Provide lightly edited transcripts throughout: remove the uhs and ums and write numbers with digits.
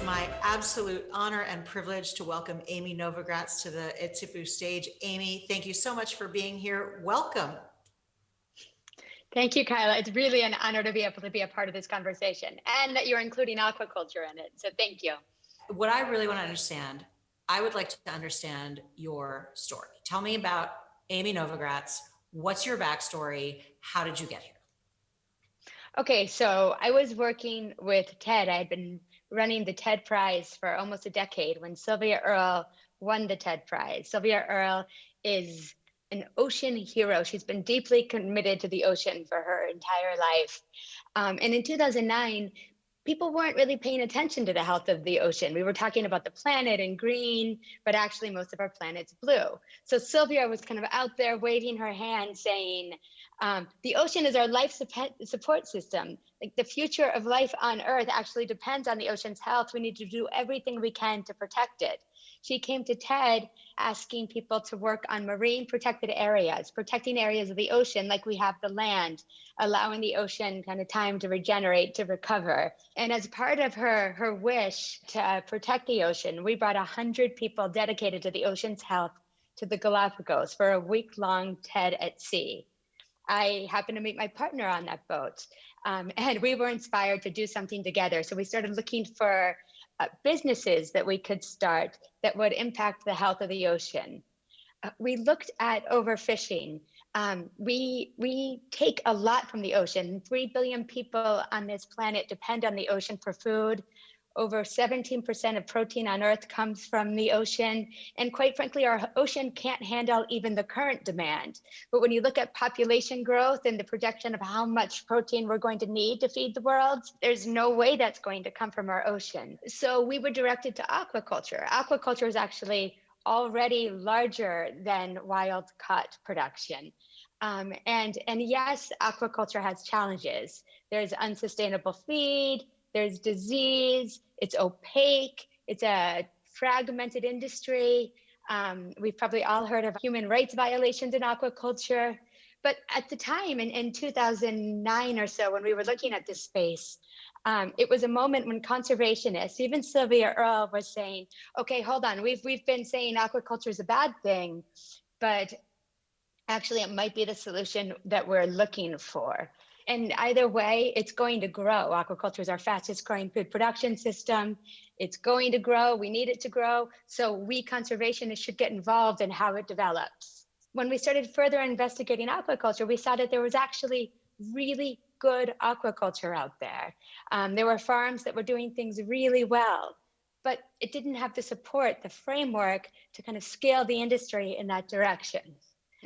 my absolute honor and privilege to welcome Amy Novogratz to the E Tipu stage. Amy, thank you so much for being here. Welcome. Thank you, Kyla. It's really an honor to be able to be a part of this conversation and that you're including aquaculture in it. So thank you. What I really want to understand, I would like to understand your story. Tell me about Amy Novogratz. What's your backstory? How did you get here? Okay, so I was working with TED. I had been running the TED Prize for almost a decade when Sylvia Earle won the TED Prize. Sylvia Earle is an ocean hero. She's been deeply committed to the ocean for her entire life. And in 2009, people weren't really paying attention to the health of the ocean. We were talking about the planet and green, but actually most of our planet's blue. So Sylvia was kind of out there waving her hand saying, the ocean is our life support system. Like the future of life on Earth actually depends on the ocean's health. We need to do everything we can to protect it. She came to TED asking people to work on marine protected areas, protecting areas of the ocean like we have the land, allowing the ocean kind of time to regenerate, to recover. And as part of her wish to protect the ocean, we brought 100 people dedicated to the ocean's health to the Galapagos for a week-long TED at sea. I happened to meet my partner on that boat, and we were inspired to do something together. So we started looking for businesses that we could start that would impact the health of the ocean. We looked at overfishing. We take a lot from the ocean. 3 billion people on this planet depend on the ocean for food. Over 17% of protein on Earth comes from the ocean. And quite frankly, our ocean can't handle even the current demand. But when you look at population growth and the projection of how much protein we're going to need to feed the world, there's no way that's going to come from our ocean. So we were directed to aquaculture. Aquaculture is actually already larger than wild caught production. And yes, aquaculture has challenges. There's unsustainable feed, there's disease, it's opaque, it's a fragmented industry. We've probably all heard of human rights violations in aquaculture. But at the time, in 2009 or so, when we were looking at this space, it was a moment when conservationists, even Sylvia Earle, was saying, okay, hold on, we've been saying aquaculture is a bad thing, but actually it might be the solution that we're looking for. And either way, it's going to grow. Aquaculture is our fastest growing food production system. It's going to grow. We need it to grow. So we conservationists should get involved in how it develops. When we started further investigating aquaculture, we saw that there was actually really good aquaculture out there. There were farms that were doing things really well, but it didn't have the support, the framework to kind of scale the industry in that direction.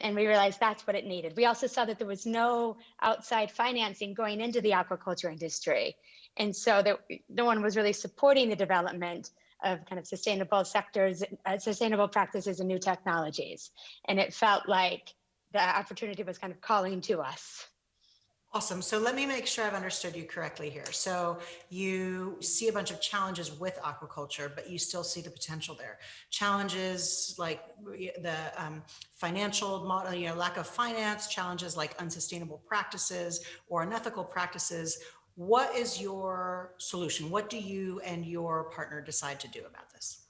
And we realized that's what it needed. We also saw that there was no outside financing going into the aquaculture industry. And so that no one was really supporting the development of kind of sustainable sectors, sustainable practices and new technologies. And it felt like the opportunity was kind of calling to us. Awesome. So let me make sure I've understood you correctly here. So you see a bunch of challenges with aquaculture, but you still see the potential there. Challenges like the financial model, lack of finance, challenges like unsustainable practices or unethical practices. What is your solution? What do you and your partner decide to do about this?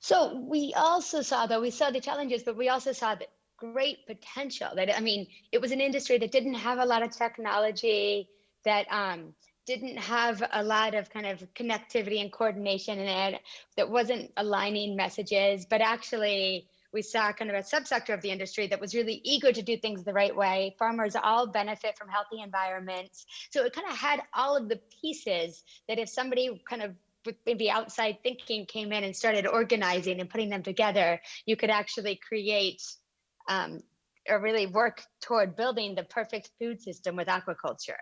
So we also saw, though, we saw the challenges, but we also saw that great potential. That, I mean, it was an industry that didn't have a lot of technology, that didn't have a lot of kind of connectivity and coordination in it, that wasn't aligning messages, but actually we saw kind of a subsector of the industry that was really eager to do things the right way. Farmers all benefit from healthy environments. So it kind of had all of the pieces that if somebody kind of with maybe outside thinking came in and started organizing and putting them together, you could actually create or really work toward building the perfect food system with aquaculture.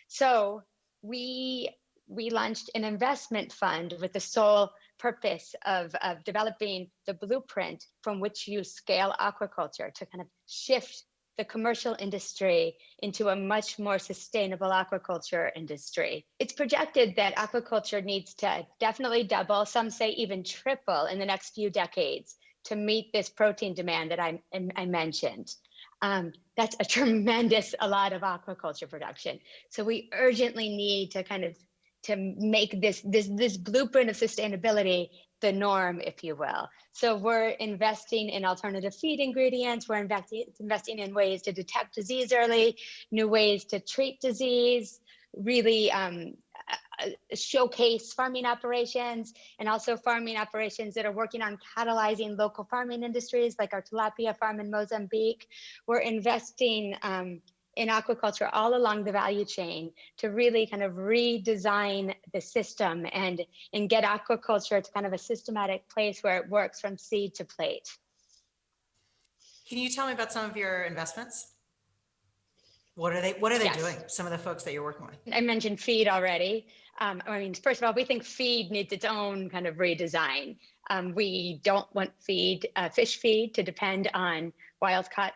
So we launched an investment fund with the sole purpose of developing the blueprint from which you scale aquaculture to kind of shift the commercial industry into a much more sustainable aquaculture industry. It's projected that aquaculture needs to definitely double, some say even triple in the next few decades to meet this protein demand that I mentioned. That's a lot of aquaculture production. So we urgently need to kind of make this blueprint of sustainability the norm, if you will. So we're investing in alternative feed ingredients. We're investing in ways to detect disease early, new ways to treat disease, really showcase farming operations, and also farming operations that are working on catalyzing local farming industries, like our tilapia farm in Mozambique. We're investing in aquaculture all along the value chain to really kind of redesign the system and get aquaculture to kind of a systematic place where it works from seed to plate. Can you tell me about some of your investments? What are they doing? Some of the folks that you're working with. I mentioned feed already. I mean, first of all, we think feed needs its own kind of redesign. We don't want fish feed to depend on wild caught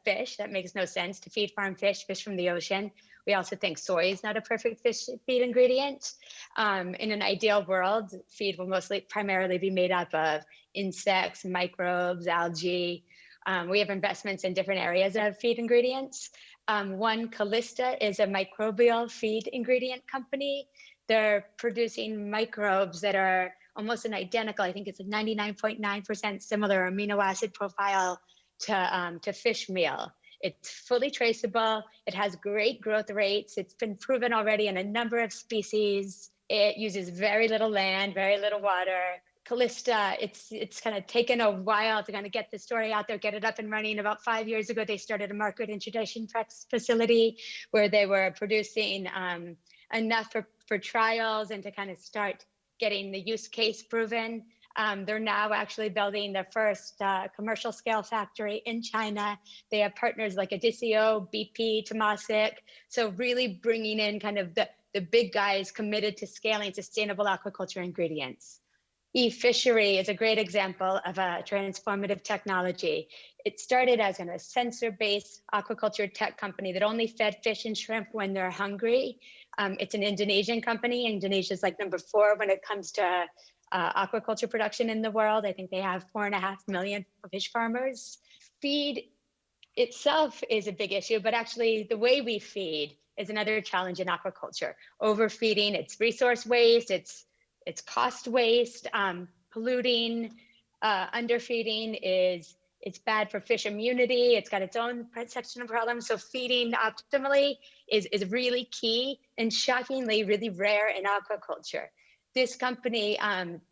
fish. That makes no sense to feed farm fish from the ocean. We also think soy is not a perfect fish feed ingredient. In an ideal world, feed will primarily be made up of insects, microbes, algae. We have investments in different areas of feed ingredients. One, Callista, is a microbial feed ingredient company. They're producing microbes that are almost an identical, I think it's a 99.9% similar amino acid profile to fish meal. It's fully traceable. It has great growth rates. It's been proven already in a number of species. It uses very little land, very little water. Callista, it's kind of taken a while to kind of get the story out there, get it up and running. About 5 years ago, they started a market introduction facility where they were producing enough for trials and to kind of start getting the use case proven. They're now actually building their first commercial scale factory in China. They have partners like Adissio, BP, Temasek. So really bringing in kind of the big guys committed to scaling sustainable aquaculture ingredients. E Fishery is a great example of a transformative technology. It started as a sensor-based aquaculture tech company that only fed fish and shrimp when they're hungry. It's an Indonesian company. Indonesia is like number 4 when it comes to aquaculture production in the world. I think they have 4.5 million fish farmers. Feed itself is a big issue, but actually the way we feed is another challenge in aquaculture. Overfeeding, it's resource waste, it's cost waste, polluting, underfeeding it's bad for fish immunity. It's got its own section of problems. So feeding optimally is really key and shockingly really rare in aquaculture. This company,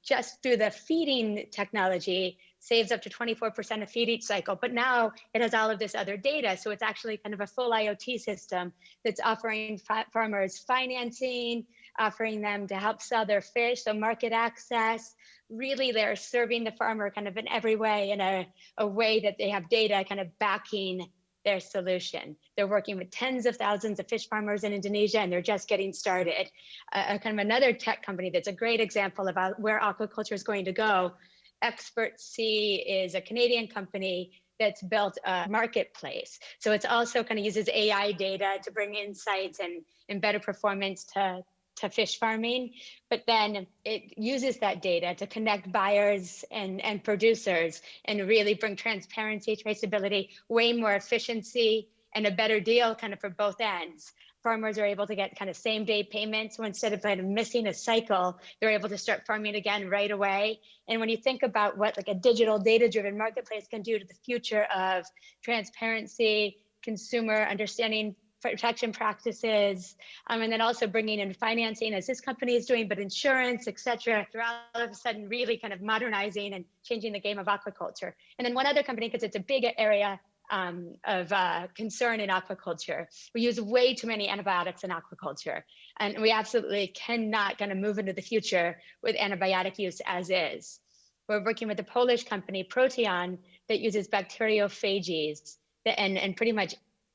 just through the feeding technology, saves up to 24% of feed each cycle, but now it has all of this other data. So it's actually kind of a full IoT system that's offering farmers financing, offering them to help sell their fish, so market access. Really, they're serving the farmer kind of in every way, in a way that they have data kind of backing their solution. They're working with tens of thousands of fish farmers in Indonesia, and they're just getting started. Kind of another tech company that's a great example about where aquaculture is going to go. Expert Sea is a Canadian company that's built a marketplace. So it's also kind of uses AI data to bring insights and better performance to fish farming, but then it uses that data to connect buyers and producers and really bring transparency, traceability, way more efficiency, and a better deal kind of for both ends. Farmers are able to get kind of same day payments. So instead of kind of missing a cycle, they're able to start farming again right away. And when you think about what like a digital data-driven marketplace can do to the future of transparency, consumer understanding, protection practices, and then also bringing in financing as this company is doing, but insurance, et cetera, they're all of a sudden really kind of modernizing and changing the game of aquaculture. And then one other company, because it's a big area of concern in aquaculture. We use way too many antibiotics in aquaculture, and we absolutely cannot kind of move into the future with antibiotic use as is. We're working with a Polish company, Proteon, that uses bacteriophages and pretty much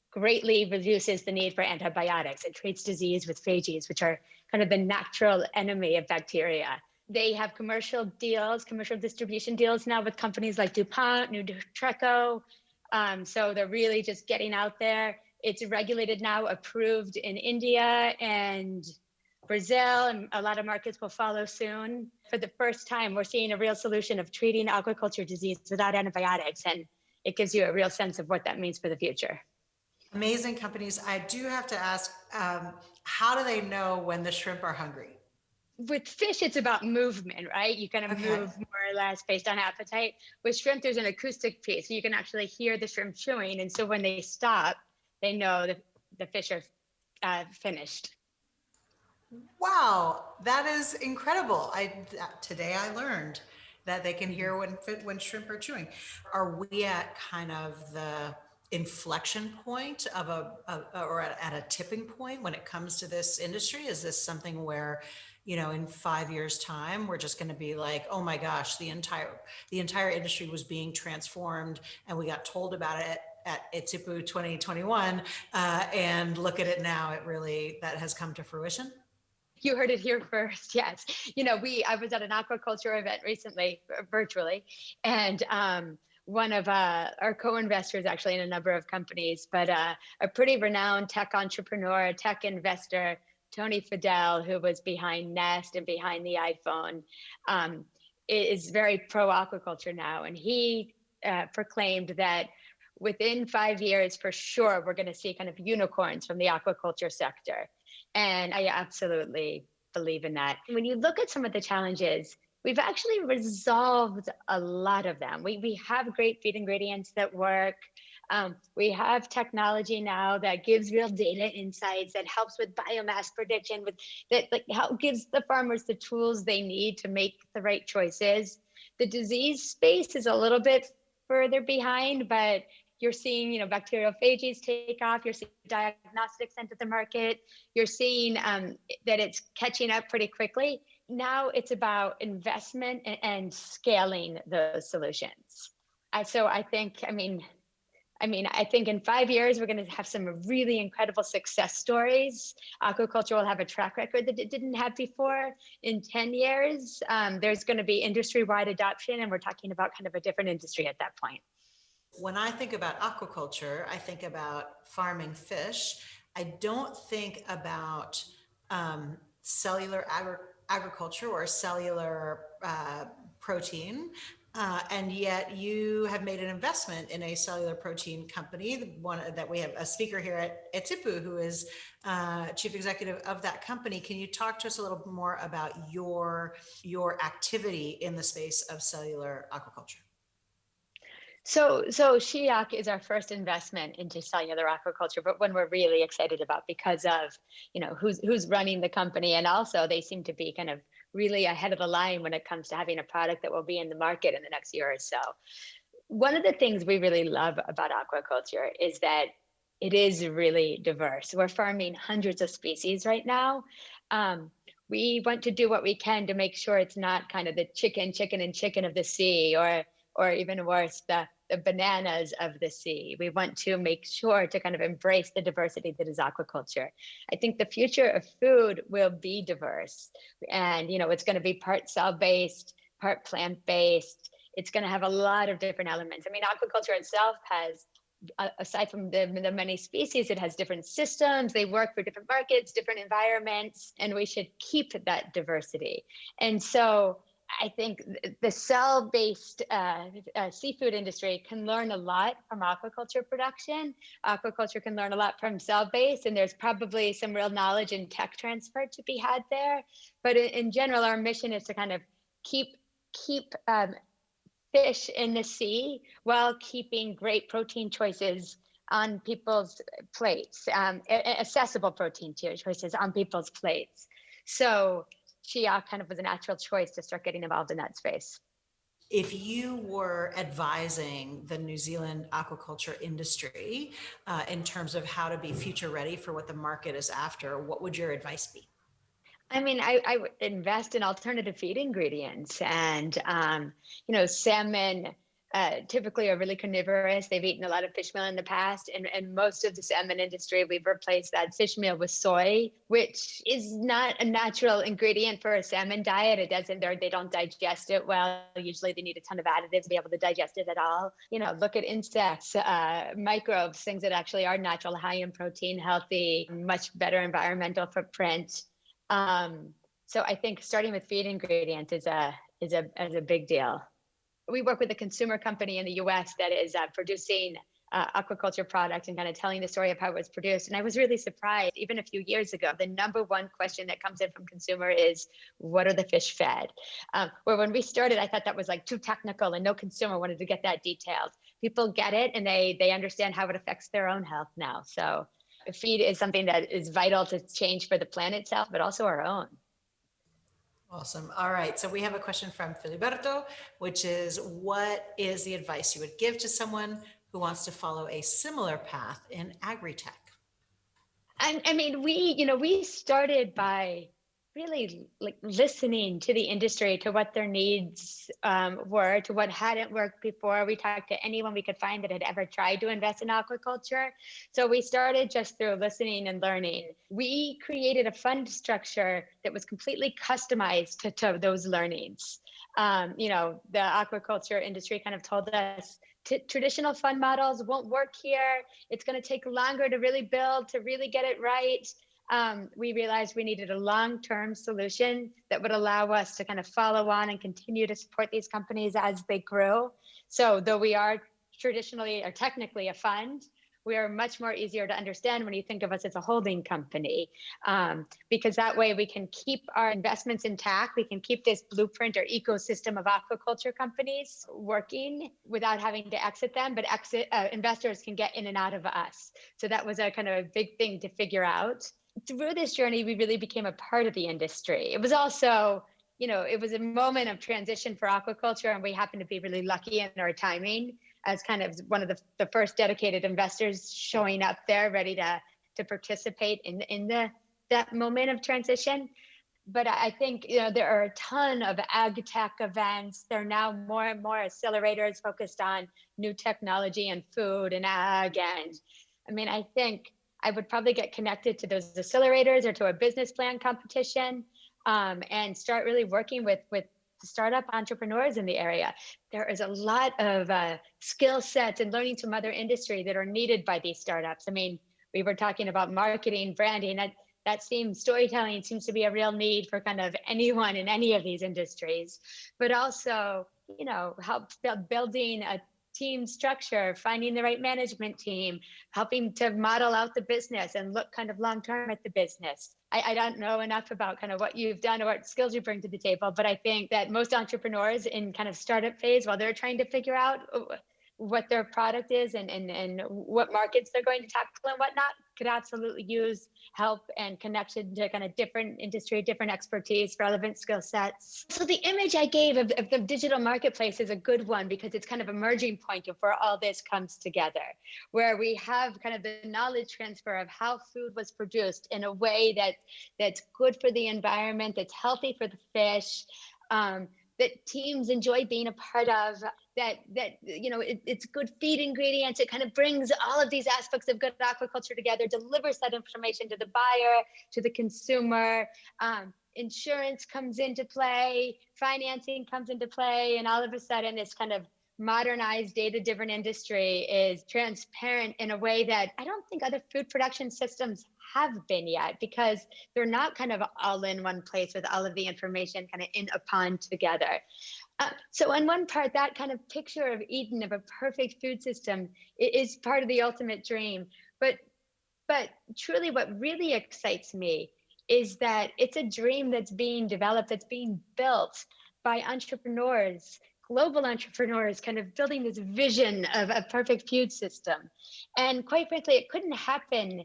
greatly reduces the need for antibiotics. It treats disease with phages, which are kind of the natural enemy of bacteria. They have commercial deals, commercial distribution deals now with companies like DuPont, Nutreco. So they're really just getting out there. It's regulated now, approved in India and Brazil, and a lot of markets will follow soon. For the first time, we're seeing a real solution of treating aquaculture disease without antibiotics, and it gives you a real sense of what that means for the future. Amazing companies. I do have to ask, how do they know when the shrimp are hungry? With fish, it's about movement, right? You kind of Okay. move more or less based on appetite. With shrimp, there's an acoustic piece. So you can actually hear the shrimp chewing. And so when they stop, they know that the fish are finished. Wow, that is incredible. Today I learned that they can hear when shrimp are chewing. Are we at kind of the inflection point of or at a tipping point when it comes to this industry? Is this something where, in 5 years' time, we're just going to be like, oh my gosh, the entire industry was being transformed, and we got told about it at E Tipu 2021, and look at it now. That has come to fruition. You heard it here first. Yes. I was at an aquaculture event recently, virtually, and one of our co-investors, actually in a number of companies, but a pretty renowned tech entrepreneur, tech investor, Tony Fadell, who was behind Nest and behind the iPhone, is very pro aquaculture now. And he proclaimed that within 5 years, for sure, we're going to see kind of unicorns from the aquaculture sector. And I absolutely believe in that. When you look at some of the challenges, we've actually resolved a lot of them. We have great feed ingredients that work. We have technology now that gives real data insights, that helps with biomass prediction, gives the farmers the tools they need to make the right choices. The disease space is a little bit further behind, but you're seeing, bacteriophages take off. You're seeing diagnostics enter the market. You're seeing that it's catching up pretty quickly. Now it's about investment and scaling those solutions. So I think in 5 years, we're going to have some really incredible success stories. Aquaculture will have a track record that it didn't have before. In 10 years, there's going to be industry-wide adoption, and we're talking about kind of a different industry at that point. When I think about aquaculture, I think about farming fish. I don't think about cellular agriculture or cellular protein. And yet you have made an investment in a cellular protein company, the one that we have a speaker here at E Tipu who is chief executive of that company. Can you talk to us a little more about your activity in the space of cellular aquaculture? So SHIAC is our first investment into cellular aquaculture, but one we're really excited about because of, who's running the company. And also they seem to be kind of really ahead of the line when it comes to having a product that will be in the market in the next year or so. One of the things we really love about aquaculture is that it is really diverse. We're farming hundreds of species right now. We want to do what we can to make sure it's not kind of the chicken of the sea, or even worse, the bananas of the sea. We want to make sure to kind of embrace the diversity that is aquaculture. I think the future of food will be diverse, and it's going to be part cell-based, part plant-based. It's going to have a lot of different elements. I mean, aquaculture itself has, aside from the many species, it has different systems. They work for different markets, different environments, and we should keep that diversity. And so I think the cell-based seafood industry can learn a lot from aquaculture production. Aquaculture can learn a lot from cell-based, and there's probably some real knowledge and tech transfer to be had there. But in general, our mission is to kind of keep fish in the sea while keeping great protein choices on people's plates, accessible protein choices on people's plates. So SHIAC kind of was a natural choice to start getting involved in that space. If you were advising the New Zealand aquaculture industry in terms of how to be future ready for what the market is after, what would your advice be? I mean, I would invest in alternative feed ingredients, and salmon typically are really carnivorous. They've eaten a lot of fish meal in the past, and most of the salmon industry, we've replaced that fish meal with soy, which is not a natural ingredient for a salmon diet. They don't digest it well. Usually they need a ton of additives to be able to digest it at all. Look at insects, microbes, things that actually are natural, high in protein, healthy, much better environmental footprint. So I think starting with feed ingredients is a big deal. We work with a consumer company in the US that is producing aquaculture product and kind of telling the story of how it was produced. And I was really surprised, even a few years ago, the number one question that comes in from consumer is, what are the fish fed? Where when we started, I thought that was like too technical and no consumer wanted to get that detailed. People get it and they understand how it affects their own health now. So feed is something that is vital to change for the planet itself, but also our own. Awesome. All right. So we have a question from Filiberto, which is, what is the advice you would give to someone who wants to follow a similar path in agri-tech? I mean, we started by really like listening to the industry, to what their needs were, to what hadn't worked before. We talked to anyone we could find that had ever tried to invest in aquaculture. So we started just through listening and learning. We created a fund structure that was completely customized to those learnings. The aquaculture industry kind of told us traditional fund models won't work here. It's going to take longer to really build, to really get it right. We realized we needed a long-term solution that would allow us to kind of follow on and continue to support these companies as they grow. So though we are traditionally or technically a fund, we are much more easier to understand when you think of us as a holding company, because that way we can keep our investments intact. We can keep this blueprint or ecosystem of aquaculture companies working without having to exit them, but investors can get in and out of us. So that was a kind of a big thing to figure out. Through this journey, we really became a part of the industry. It was also, it was a moment of transition for aquaculture, and we happened to be really lucky in our timing as kind of one of the first dedicated investors showing up there, ready to participate in that moment of transition. But I think there are a ton of ag tech events. There are now more and more accelerators focused on new technology and food and ag. And I mean, I think I would probably get connected to those accelerators or to a business plan competition, and start really working with startup entrepreneurs in the area. There is a lot of skill sets and learning from other industry that are needed by these startups. I mean, we were talking about marketing, branding, storytelling seems to be a real need for kind of anyone in any of these industries, but also, help building a team structure, finding the right management team, helping to model out the business and look kind of long-term at the business. I don't know enough about kind of what you've done or what skills you bring to the table, but I think that most entrepreneurs in kind of startup phase, while they're trying to figure out what their product is and what markets they're going to tackle and whatnot, could absolutely use help and connection to kind of different industry, different expertise, relevant skill sets. So the image I gave of the digital marketplace is a good one, because it's kind of a merging point of where all this comes together, where we have kind of the knowledge transfer of how food was produced in a way that's good for the environment, that's healthy for the fish, that teams enjoy being a part of, it's good feed ingredients. It kind of brings all of these aspects of good aquaculture together, delivers that information to the buyer, to the consumer. Insurance comes into play, financing comes into play, and all of a sudden this kind of modernized data-driven industry is transparent in a way that I don't think other food production systems have been yet, because they're not kind of all in one place with all of the information kind of in a pond together. So in one part, that kind of picture of Eden, of a perfect food system, is part of the ultimate dream. But truly what really excites me is that it's a dream that's being developed, that's being built by entrepreneurs, global entrepreneurs, kind of building this vision of a perfect food system. And quite frankly, it couldn't happen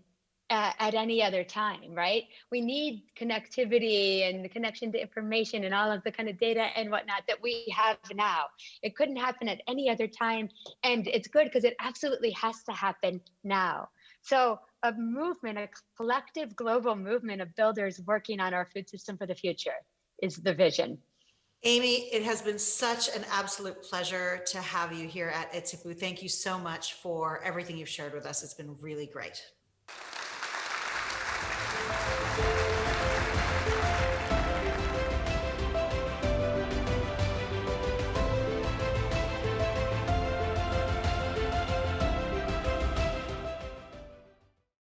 at any other time, right? We need connectivity and the connection to information and all of the kind of data and whatnot that we have now. It couldn't happen at any other time. And it's good because it absolutely has to happen now. So a movement, a collective global movement of builders working on our food system for the future is the vision. Amy, it has been such an absolute pleasure to have you here at E Tipu. Thank you so much for everything you've shared with us. It's been really great.